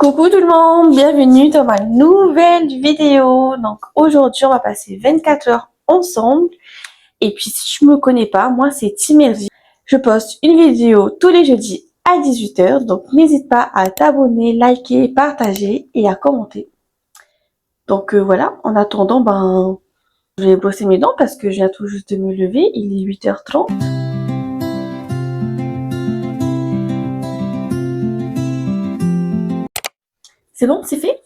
Coucou tout le monde, bienvenue dans ma nouvelle vidéo. Donc aujourd'hui on va passer 24 heures ensemble. Et puis si je me connais pas, moi c'est Timerji. Je poste une vidéo tous les jeudis à 18 heures. Donc n'hésite pas à t'abonner, liker, partager et à commenter. Donc voilà, en attendant, je vais brosser mes dents parce que je viens tout juste de me lever. Il est 8h30. C'est bon, c'est fait.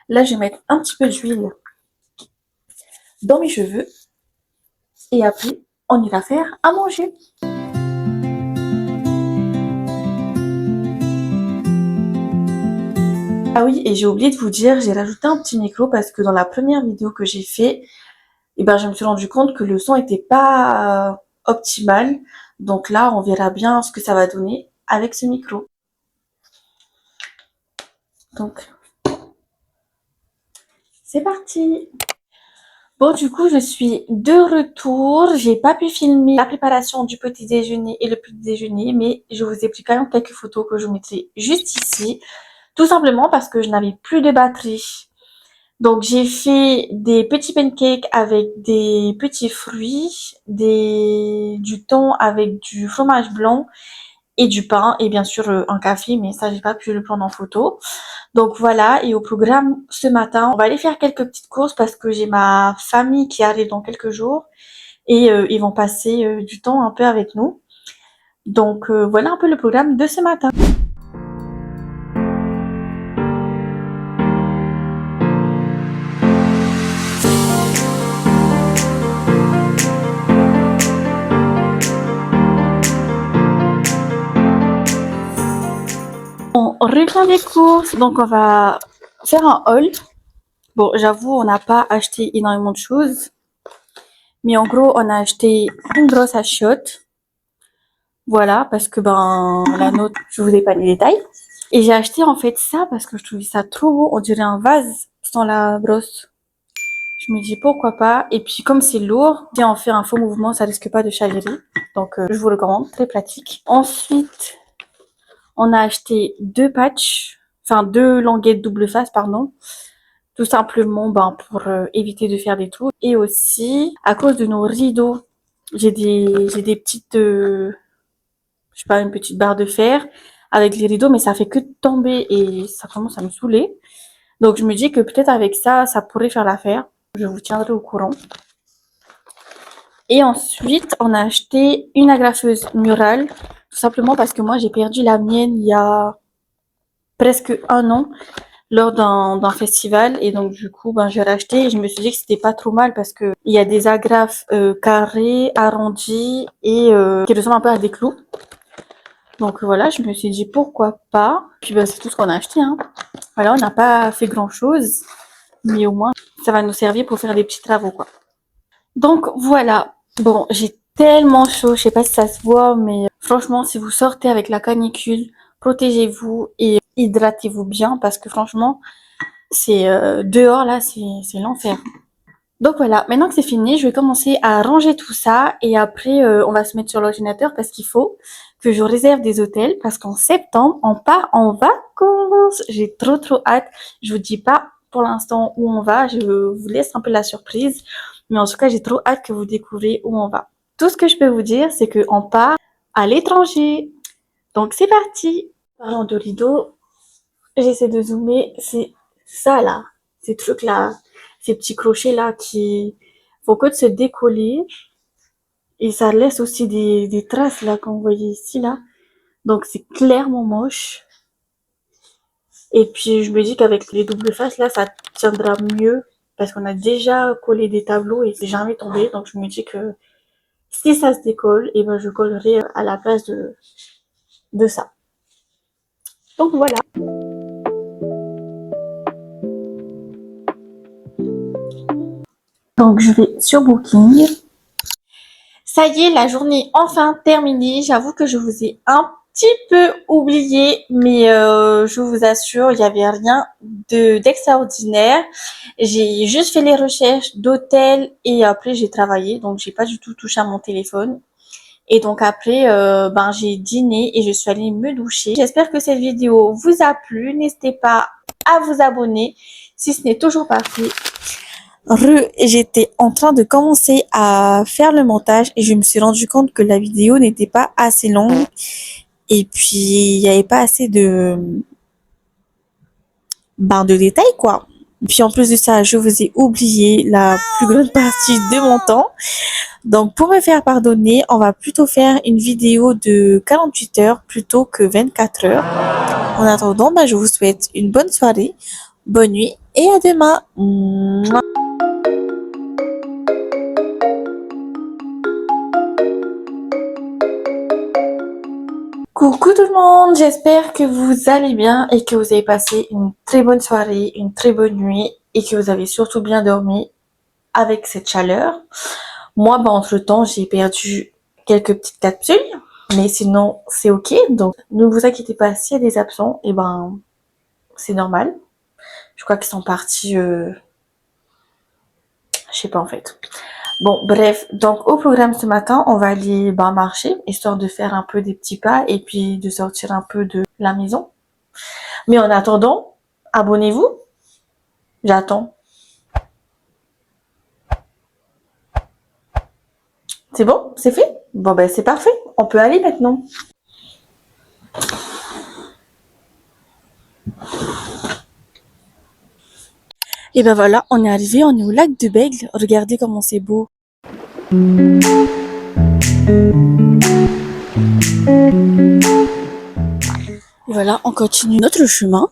Là je vais mettre un petit peu d'huile dans mes cheveux. Et après, on ira faire à manger. Ah oui, et j'ai oublié de vous dire, j'ai rajouté un petit micro parce que dans la première vidéo que j'ai fait, je me suis rendu compte que le son était pas optimal. Donc là, on verra bien ce que ça va donner avec ce micro. Donc, c'est parti. Bon, du coup, je suis de retour. J'ai pas pu filmer la préparation du petit déjeuner et le petit déjeuner, mais je vous ai pris quand même quelques photos que je vous mettrai juste ici. Tout simplement parce que je n'avais plus de batterie. Donc j'ai fait des petits pancakes avec des petits fruits, du thon avec du fromage blanc et du pain et bien sûr un café, mais ça j'ai pas pu le prendre en photo. Donc voilà, et au programme ce matin, on va aller faire quelques petites courses parce que j'ai ma famille qui arrive dans quelques jours et ils vont passer du temps un peu avec nous. Donc voilà un peu le programme de ce matin. On revient des courses, donc on va faire un haul. Bon, j'avoue, on n'a pas acheté énormément de choses. Mais en gros, on a acheté une brosse à chiottes. Voilà, parce que la nôtre, je vous ai pas les détails. Et j'ai acheté en fait ça parce que je trouvais ça trop beau. On dirait un vase sans la brosse. Je me dis pourquoi pas. Et puis comme c'est lourd, si on fait un faux mouvement, ça risque pas de chavirer. Donc je vous le recommande, très pratique. Ensuite, on a acheté deux patchs, enfin deux languettes double face, pardon. Tout simplement pour éviter de faire des trous. Et aussi, à cause de nos rideaux, j'ai des petites, je sais pas, une petite barre de fer avec les rideaux, mais ça fait que tomber et ça commence à me saouler. Donc je me dis que peut-être avec ça, ça pourrait faire l'affaire. Je vous tiendrai au courant. Et ensuite, on a acheté une agrafeuse murale, tout simplement parce que moi, j'ai perdu la mienne il y a presque un an lors d'un festival et donc du coup j'ai racheté et je me suis dit que c'était pas trop mal parce que il y a des agrafes carrées, arrondies et qui ressemblent un peu à des clous. Donc voilà, je me suis dit pourquoi pas. Puis c'est tout ce qu'on a acheté, hein. Voilà, on n'a pas fait grand chose, mais au moins ça va nous servir pour faire des petits travaux quoi. Donc voilà, bon j'ai tellement chaud, je sais pas si ça se voit, mais franchement si vous sortez avec la canicule, protégez-vous et hydratez-vous bien parce que franchement c'est dehors là, c'est l'enfer. Donc voilà, maintenant que c'est fini, je vais commencer à ranger tout ça et après on va se mettre sur l'ordinateur parce qu'il faut que je réserve des hôtels parce qu'en septembre on part en vacances. J'ai trop hâte. Je vous dis pas pour l'instant où on va, je vous laisse un peu la surprise, mais en tout cas j'ai trop hâte que vous découvriez où on va. Tout ce que je peux vous dire, c'est qu'on part à l'étranger. Donc c'est parti. Parlant de rideau, j'essaie de zoomer, c'est ça là, ces trucs là, ces petits crochets là qui font que de se décoller et ça laisse aussi des traces là comme vous voyez ici là. Donc c'est clairement moche. Et puis je me dis qu'avec les doubles faces là, ça tiendra mieux parce qu'on a déjà collé des tableaux et c'est jamais tombé. Donc je me dis que si ça se décolle, et je collerai à la place de ça. Donc voilà. Donc je vais sur Booking. Ça y est, la journée est enfin terminée. J'avoue que je vous ai un petit peu oublié, mais je vous assure, il n'y avait rien d'extraordinaire. J'ai juste fait les recherches d'hôtels et après j'ai travaillé, donc j'ai pas du tout touché à mon téléphone. Et donc après, j'ai dîné et je suis allée me doucher. J'espère que cette vidéo vous a plu. N'hésitez pas à vous abonner si ce n'est toujours pas fait. J'étais en train de commencer à faire le montage et je me suis rendu compte que la vidéo n'était pas assez longue et puis il n'y avait pas assez de détails quoi. Puis en plus de ça, je vous ai oublié la plus grande partie de mon temps. Donc pour me faire pardonner, on va plutôt faire une vidéo de 48 heures plutôt que 24 heures. En attendant, je vous souhaite une bonne soirée, bonne nuit et à demain. Mouah. Coucou tout le monde, j'espère que vous allez bien et que vous avez passé une très bonne soirée, une très bonne nuit et que vous avez surtout bien dormi avec cette chaleur. Moi, entre-temps, j'ai perdu quelques petites capsules, mais sinon, c'est ok. Donc, ne vous inquiétez pas, s'il y a des absents, c'est normal. Je crois qu'ils sont partis, je sais pas en fait. Bon, bref, donc au programme ce matin, on va aller marcher, histoire de faire un peu des petits pas et puis de sortir un peu de la maison. Mais en attendant, abonnez-vous. J'attends. C'est bon? C'est fait? Bon, c'est parfait. On peut aller maintenant. Et voilà, on est arrivé, on est au lac de Bègle. Regardez comment c'est beau. Et voilà, on continue notre chemin.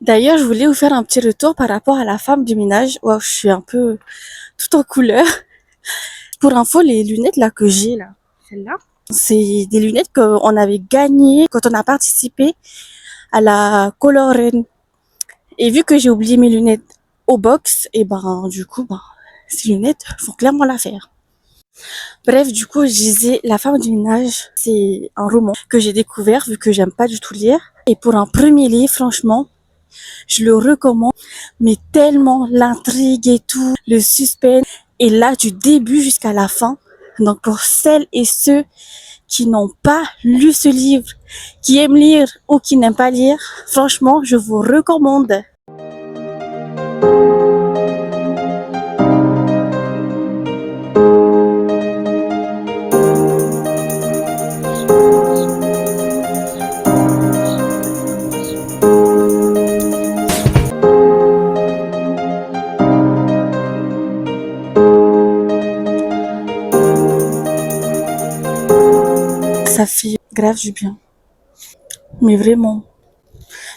D'ailleurs, je voulais vous faire un petit retour par rapport à la femme du ménage. Wow, je suis un peu tout en couleur. Pour info, les lunettes là que j'ai là, celle-là, c'est des lunettes qu'on avait gagnées quand on a participé à la Coloren. Et vu que j'ai oublié mes lunettes au box, et du coup, ces lunettes font clairement l'affaire. Bref, du coup, je disais La femme du ménage, c'est un roman que j'ai découvert vu que j'aime pas du tout lire. Et pour un premier livre, franchement, je le recommande, mais tellement l'intrigue et tout, le suspense, et là du début jusqu'à la fin. Donc pour celles et ceux qui n'ont pas lu ce livre, qui aiment lire ou qui n'aiment pas lire, franchement, je vous recommande. Ça fait grave du bien. Mais vraiment.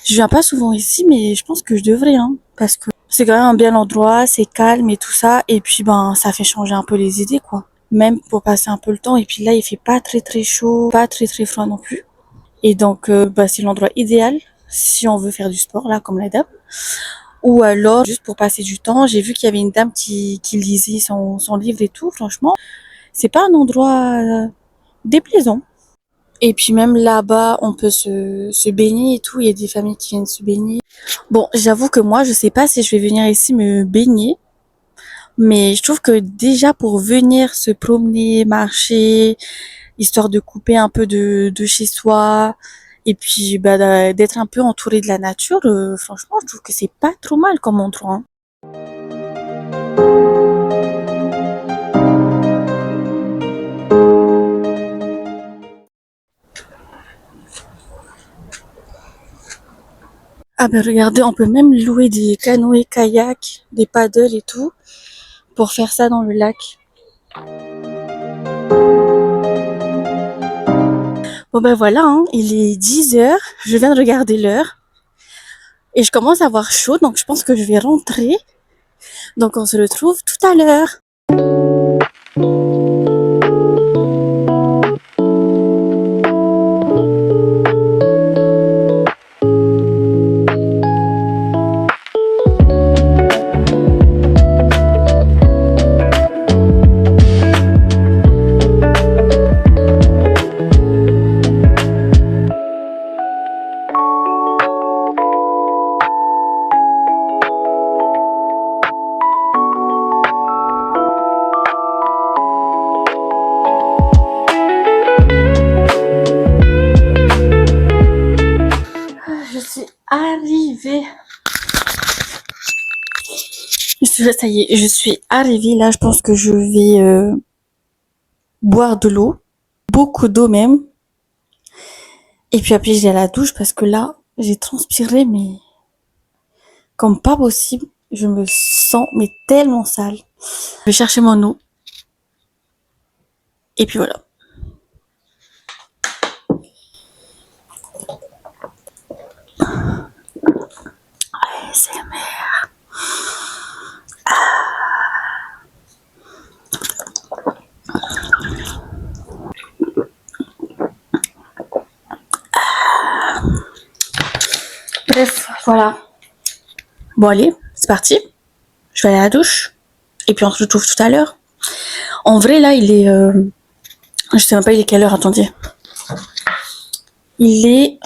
Je viens pas souvent ici, mais je pense que je devrais, hein, parce que c'est quand même un bel endroit, c'est calme et tout ça, et puis ça fait changer un peu les idées, quoi. Même pour passer un peu le temps, et puis là, il fait pas très très chaud, pas très très froid non plus. Et donc, c'est l'endroit idéal si on veut faire du sport, là, comme la dame. Ou alors, juste pour passer du temps, j'ai vu qu'il y avait une dame qui lisait son livre et tout, franchement. C'est pas un endroit déplaisant. Et puis même là-bas, on peut se baigner et tout. Il y a des familles qui viennent se baigner. Bon, j'avoue que moi, je sais pas si je vais venir ici me baigner. Mais je trouve que déjà pour venir se promener, marcher, histoire de couper un peu de chez soi, et puis d'être un peu entouré de la nature, franchement, je trouve que c'est pas trop mal comme endroit, hein. Ah regardez, on peut même louer des canoës, kayaks, des paddles et tout pour faire ça dans le lac. Bon voilà, hein, il est 10 heures, je viens de regarder l'heure et je commence à avoir chaud, donc je pense que je vais rentrer. Donc on se retrouve tout à l'heure. suis arrivée. Ça y est, je suis arrivée. Là, je pense que je vais boire de l'eau. Beaucoup d'eau même. Et puis après, j'ai à la douche parce que là, j'ai transpiré, mais comme pas possible. Je me sens mais tellement sale. Je vais chercher mon eau. Et puis voilà. ASMR. Bref, voilà. Bon allez, c'est parti. Je vais aller à la douche. Et puis on se retrouve tout à l'heure. En vrai là, il est... je sais même pas il est quelle heure, attendez. Il est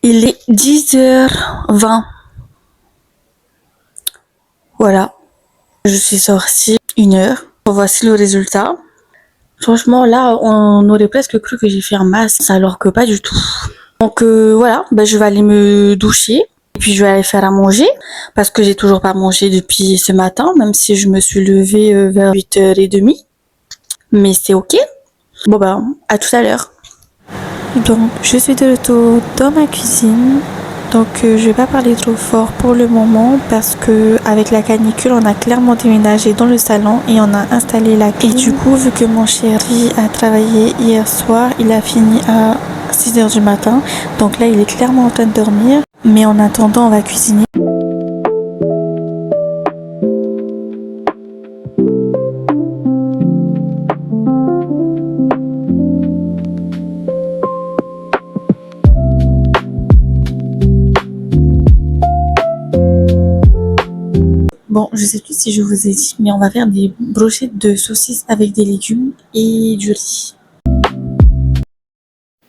10h20. Voilà. Je suis sortie 1h. Voici le résultat. Franchement, là, on aurait presque cru que j'ai fait un masque, alors que pas du tout. Donc voilà, je vais aller me doucher. Et puis je vais aller faire à manger, parce que j'ai toujours pas mangé depuis ce matin, même si je me suis levée vers 8h30. Mais c'est ok. Bon à tout à l'heure. Donc, je suis de retour dans ma cuisine. Donc, je vais pas parler trop fort pour le moment parce que avec la canicule, on a clairement déménagé dans le salon et on a installé la clim. Et du coup, vu que mon chéri a travaillé hier soir, il a fini à 6h du matin. Donc là, il est clairement en train de dormir. Mais en attendant, on va cuisiner. Bon, je sais plus si je vous ai dit, mais on va faire des brochettes de saucisses avec des légumes et du riz.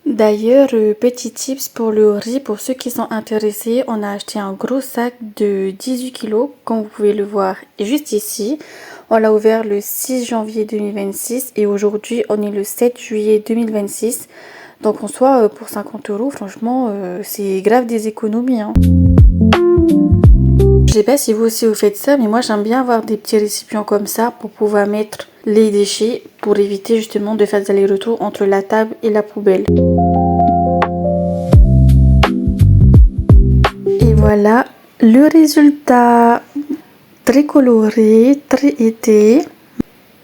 D'ailleurs, petit tips pour le riz, pour ceux qui sont intéressés, on a acheté un gros sac de 18 kilos, comme vous pouvez le voir juste ici. On l'a ouvert le 6 janvier 2026 et aujourd'hui on est le 7 juillet 2026. Donc en soi, pour 50 euros, franchement, c'est grave des économies, hein. Je sais pas si vous aussi vous faites ça, mais moi j'aime bien avoir des petits récipients comme ça pour pouvoir mettre les déchets pour éviter justement de faire des allers-retours entre la table et la poubelle. Et voilà le résultat, très coloré, très été.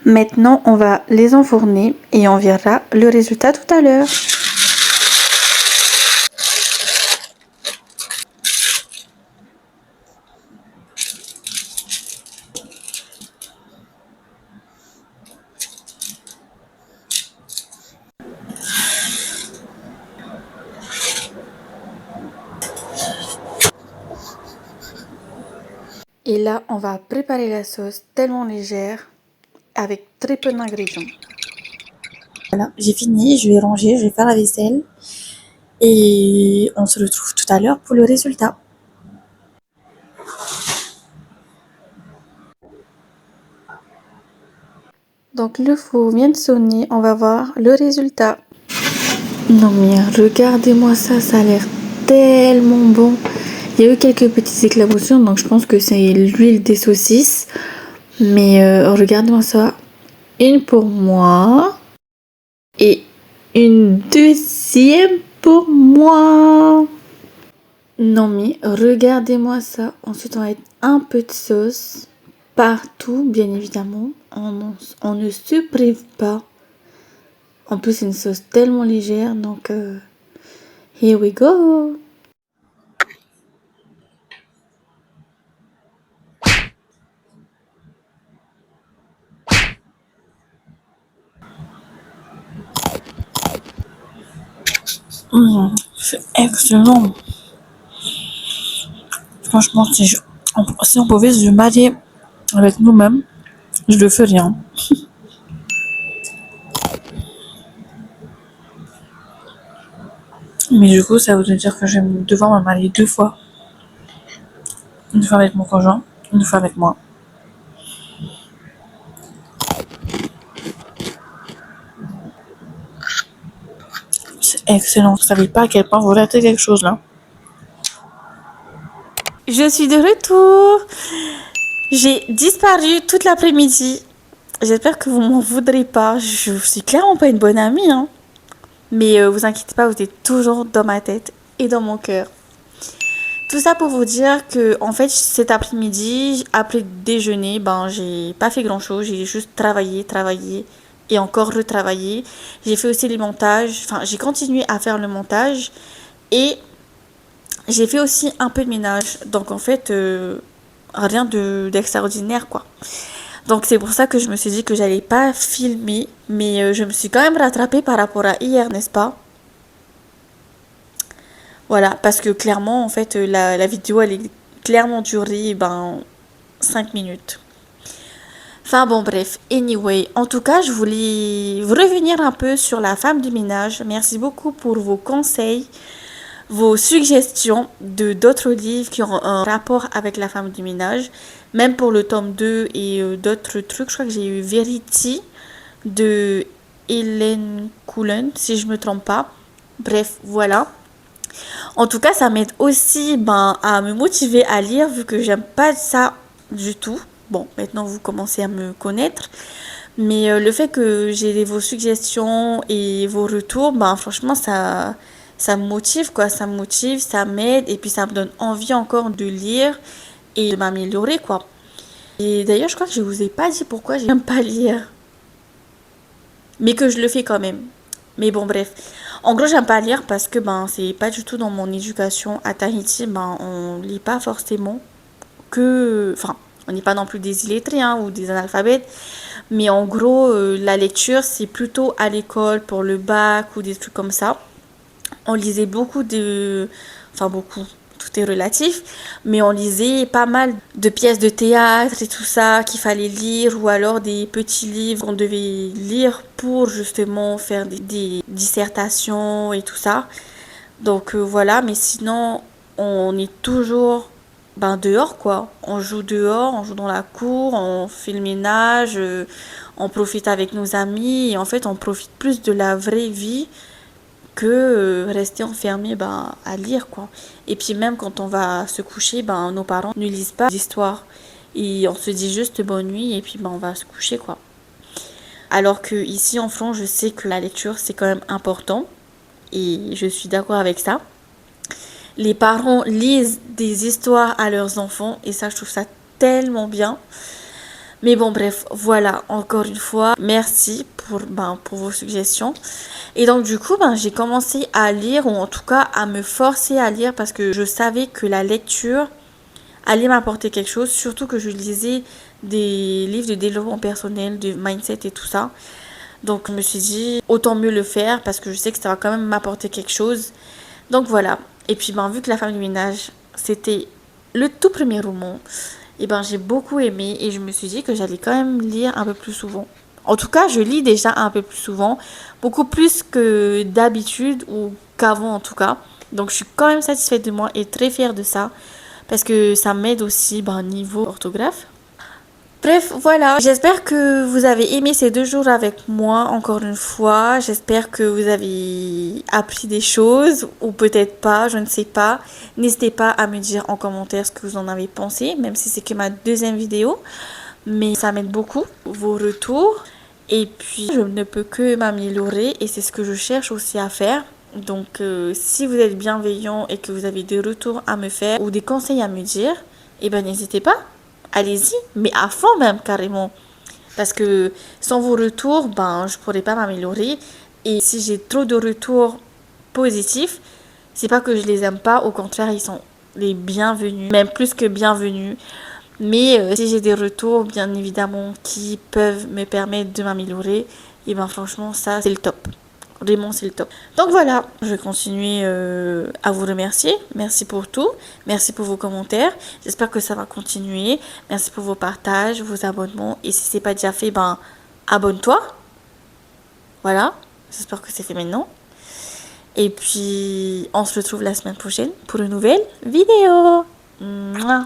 Maintenant on va les enfourner et on verra le résultat tout à l'heure. Et là, on va préparer la sauce tellement légère, avec très peu d'ingrédients. Voilà, j'ai fini, je vais ranger, je vais faire la vaisselle. Et on se retrouve tout à l'heure pour le résultat. Donc le four vient de sonner, on va voir le résultat. Non mais regardez-moi ça, ça a l'air tellement bon. Il y a eu quelques petites éclaboussures, donc je pense que c'est l'huile des saucisses. Mais regardez-moi ça. Une pour moi. Et une deuxième pour moi. Non mais regardez-moi ça. Ensuite on va mettre un peu de sauce partout, bien évidemment. On ne se prive pas. En plus c'est une sauce tellement légère, donc here we go. C'est excellent. Franchement, si on pouvait se marier avec nous-mêmes, je le ferais, hein. Mais du coup, ça voudrait dire que je vais devoir me marier 2 fois. Une fois avec mon conjoint, une fois avec moi. C'est excellent. Vous savez pas à quel point vous ratez quelque chose là. Je suis de retour. J'ai disparu toute l'après-midi. J'espère que vous m'en voudrez pas. Je suis clairement pas une bonne amie, hein. Mais vous inquiétez pas, vous êtes toujours dans ma tête et dans mon cœur. Tout ça pour vous dire que, en fait, cet après-midi, après déjeuner, ben, j'ai pas fait grand-chose. J'ai juste travaillé et encore retravaillé. J'ai fait aussi les montages. Enfin, j'ai continué à faire le montage et j'ai fait aussi un peu de ménage. Donc, en fait, rien d'extraordinaire, quoi. Donc, c'est pour ça que je me suis dit que j'allais pas filmer. Mais je me suis quand même rattrapée par rapport à hier, n'est-ce pas? Voilà, parce que clairement, en fait, la vidéo, elle est clairement durée, ben, 5 minutes. Enfin bon, bref, anyway, en tout cas, je voulais revenir un peu sur la femme du ménage. Merci beaucoup pour vos conseils, vos suggestions de d'autres livres qui ont un rapport avec la femme du ménage. Même pour le tome 2 et d'autres trucs, je crois que j'ai eu Verity de Hélène Coulen, si je me trompe pas. Bref, voilà. En tout cas, ça m'aide aussi ben, à me motiver à lire vu que j'aime pas ça du tout. Bon, maintenant vous commencez à me connaître. Mais le fait que j'ai vos suggestions et vos retours, ben franchement, ça me motive, quoi. Ça me motive, ça m'aide et puis ça me donne envie encore de lire et de m'améliorer, quoi. Et d'ailleurs, je crois que je vous ai pas dit pourquoi j'aime pas lire. Mais que je le fais quand même. Mais bon, bref. En gros, j'aime pas lire parce que ben c'est pas du tout dans mon éducation à Tahiti. Ben on lit pas forcément que, enfin, on n'est pas non plus des illettrés hein, ou des analphabètes. Mais en gros, la lecture c'est plutôt à l'école pour le bac ou des trucs comme ça. On lisait beaucoup de, enfin beaucoup, tout est relatif, mais on lisait pas mal de pièces de théâtre et tout ça qu'il fallait lire ou alors des petits livres qu'on devait lire pour justement faire des dissertations et tout ça. Donc voilà, mais sinon on est toujours ben, dehors quoi. On joue dehors, on joue dans la cour, on fait le ménage, on profite avec nos amis et en fait on profite plus de la vraie vie que rester enfermé ben, à lire quoi. Et puis même quand on va se coucher, ben, nos parents ne lisent pas d'histoire et on se dit juste bonne nuit et puis ben, on va se coucher quoi. Alors que ici en France, je sais que la lecture c'est quand même important et je suis d'accord avec ça. Les parents lisent des histoires à leurs enfants et ça je trouve ça tellement bien. Mais bon, bref, voilà, encore une fois, merci pour vos suggestions. Et donc, du coup, ben, j'ai commencé à lire, ou en tout cas à me forcer à lire parce que je savais que la lecture allait m'apporter quelque chose, surtout que je lisais des livres de développement personnel, de mindset et tout ça. Donc, je me suis dit, autant mieux le faire parce que je sais que ça va quand même m'apporter quelque chose. Donc, voilà. Et puis, ben, vu que La femme du ménage, c'était le tout premier roman, et ben j'ai beaucoup aimé et je me suis dit que j'allais quand même lire un peu plus souvent. En tout cas, je lis déjà un peu plus souvent, beaucoup plus que d'habitude ou qu'avant en tout cas. Donc je suis quand même satisfaite de moi et très fière de ça parce que ça m'aide aussi ben, niveau orthographe. Bref, voilà. J'espère que vous avez aimé ces 2 jours avec moi, encore une fois. J'espère que vous avez appris des choses, ou peut-être pas, je ne sais pas. N'hésitez pas à me dire en commentaire ce que vous en avez pensé, même si c'est que ma deuxième vidéo. Mais ça m'aide beaucoup, vos retours. Et puis, je ne peux que m'améliorer, et c'est ce que je cherche aussi à faire. Donc, si vous êtes bienveillant et que vous avez des retours à me faire, ou des conseils à me dire, eh ben n'hésitez pas. Allez-y, mais à fond même carrément. Parce que sans vos retours, ben je pourrais pas m'améliorer. Et si j'ai trop de retours positifs, c'est pas que je les aime pas, au contraire, ils sont les bienvenus, même plus que bienvenus. Mais si j'ai des retours, bien évidemment, qui peuvent me permettre de m'améliorer, et ben franchement, ça c'est le top. Vraiment, c'est le top. Donc voilà, je vais continuer à vous remercier. Merci pour tout. Merci pour vos commentaires. J'espère que ça va continuer. Merci pour vos partages, vos abonnements. Et si c'est pas déjà fait, ben abonne-toi. Voilà. J'espère que c'est fait maintenant. Et puis, on se retrouve la semaine prochaine pour une nouvelle vidéo. Mouah.